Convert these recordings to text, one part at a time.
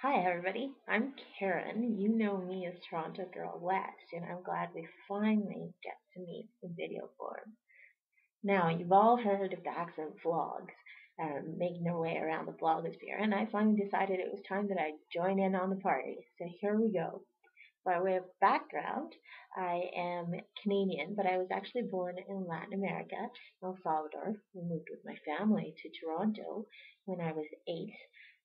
Hi, everybody. I'm Karen. You know me as Toronto Girl West, and I'm glad we finally get to meet in video form. Now, you've all heard of the accent vlogs making their way around the blogosphere, and I finally decided it was time that I join in on the party. So here we go. By way of background, I am Canadian, but I was actually born in Latin America, El Salvador. We moved with my family to Toronto when I was 8.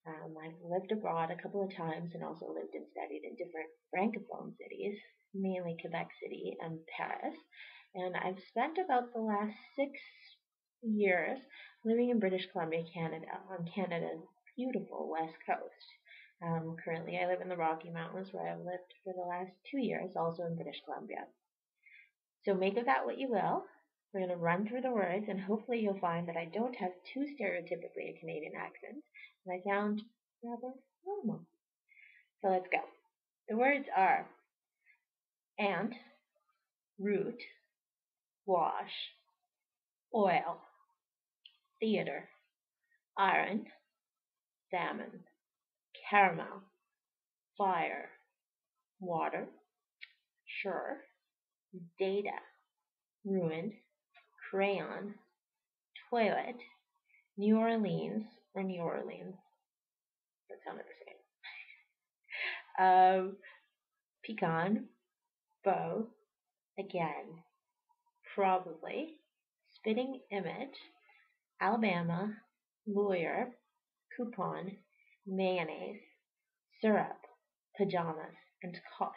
I've lived abroad a couple of times and also lived and studied in different francophone cities, mainly Quebec City and Paris. And I've spent about the last 6 years living in British Columbia, Canada, on Canada's beautiful west coast. Currently, I live in the Rocky Mountains where I've lived for the last 2 years, also in British Columbia. So make of that what you will. We're going to run through the words, and hopefully you'll find that I don't have too stereotypically a Canadian accent, and I sound rather normal. So let's go. The words are ant, root, wash, oil, theater, iron, salmon, caramel, fire, water, sure, data, ruined, crayon, toilet, New Orleans, or New Orleans. That sounded the same. Pecan, bow, again, probably, spitting image, Alabama, lawyer, coupon, mayonnaise, syrup, pajamas, and cot.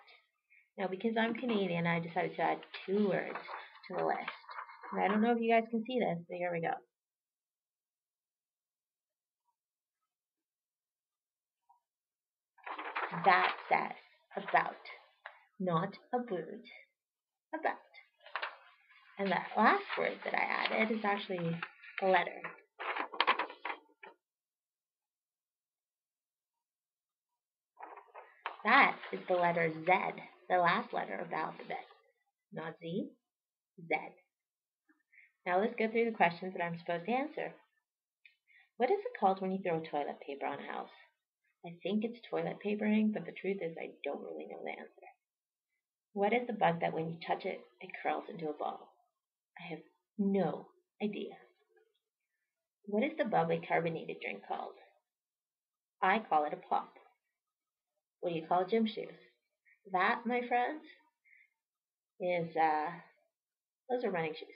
Now, because I'm Canadian, I decided to add 2 words to the list. And I don't know if you guys can see this, but here we go. That says about, not about, about. And that last word that I added is actually a letter. That is the letter Z, the last letter of the alphabet. Not Z, Z. Now let's go through the questions that I'm supposed to answer. What is it called when you throw toilet paper on a house? I think it's toilet papering, but the truth is I don't really know the answer. What is the bug that when you touch it, it curls into a ball? I have no idea. What is the bubbly carbonated drink called? I call it a pop. What do you call gym shoes? That, my friends, is those are running shoes.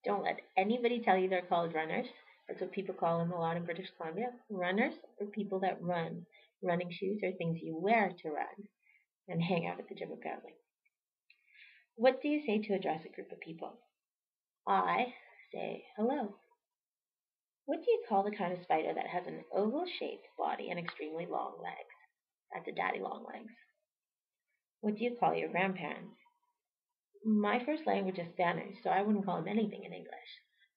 Don't let anybody tell you they're called runners. That's what people call them a lot in British Columbia. Runners are people that run. Running shoes are things you wear to run and hang out at the gym apparently. What do you say to address a group of people? I say hello. What do you call the kind of spider that has an oval-shaped body and extremely long legs? That's a daddy long legs. What do you call your grandparents? My first language is Spanish, so I wouldn't call them anything in English.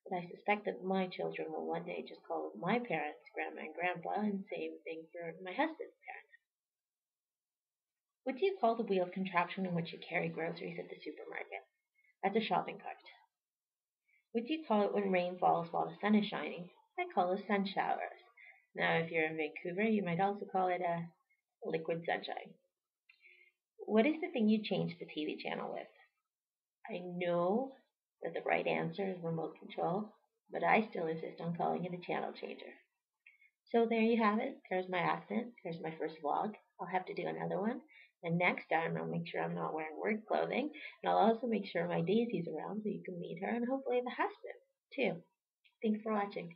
But I suspect that my children will one day just call my parents grandma and grandpa, and same thing for my husband's parents. What do you call the wheeled contraption in which you carry groceries at the supermarket? That's a shopping cart. What do you call it when rain falls while the sun is shining? I call it sun showers. Now, if you're in Vancouver, you might also call it a liquid sunshine. What is the thing you change the TV channel with? I know that the right answer is remote control, but I still insist on calling it a channel changer. So there you have it. There's my accent. There's my first vlog. I'll have to do another one. And next time I'll make sure I'm not wearing work clothing. And I'll also make sure my Daisy's around so you can meet her and hopefully the husband too. Thanks for watching.